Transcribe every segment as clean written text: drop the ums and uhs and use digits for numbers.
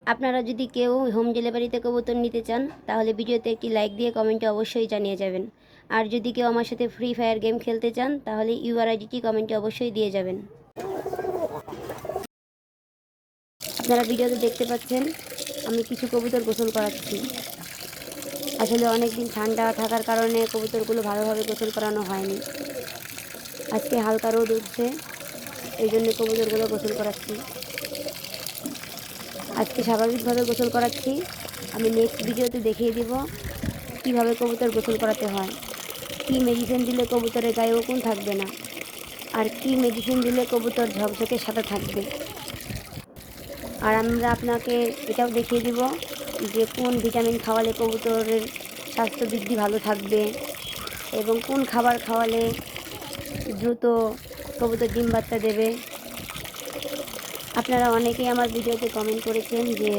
আপনারা যদি কেউ হোম ডেলিভারিতে কবুতর নিতে চান তাহলে ভিডিওতে একটি লাইক দিয়ে কমেন্টে অবশ্যই জানিয়ে যাবেন। আর যদি কেউ আমার সাথে ফ্রি ফায়ার গেম খেলতে চান তাহলে ইউআরআইডিটি কমেন্টে অবশ্যই দিয়ে যাবেন। আপনারা ভিডিওতে দেখতে পাচ্ছেন আমি কিছু কবুতর গোসল করাচ্ছি। আসলে অনেক দিন ঠান্ডা থাকার কারণে কবুতরগুলো ভালোভাবে গোসল করানো হয়নি। আজকে হালকা রোদ উঠছে, এই জন্য কবুতরগুলো গোসল করাচ্ছি। আজকে স্বাভাবিকভাবে গোসল করাচ্ছি। আমি নেক্সট ভিডিওতে দেখিয়ে দিব কীভাবে কবুতর গোসল করাতে হয়, কী মেডিসিন দিলে কবুতরের গায়ে উকুন থাকবে না, আর কী মেডিসিন দিলে কবুতর ঝকঝকে সাদা থাকবে। আর আমরা আপনাকে এটাও দেখিয়ে দিব যে কোন ভিটামিন খাওয়ালে কবুতরের স্বাস্থ্য বৃদ্ধি ভালো থাকবে এবং কোন খাবার খাওয়ালে দ্রুত কবুতর ডিম বাচ্চা দেবে। আপনারা অনেকেই আমার ভিডিওতে কমেন্ট করেছেন যে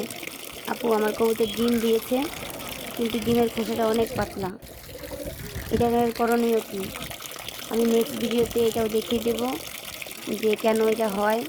আপু আমার কবুতর ডিম দিয়েছে কিন্তু ডিমের খোসাটা অনেক পাতলা, এটার করণীয় কী? আমি নেক্সট ভিডিওতে এটাও দেখিয়ে দেব যে কেন এটা হয়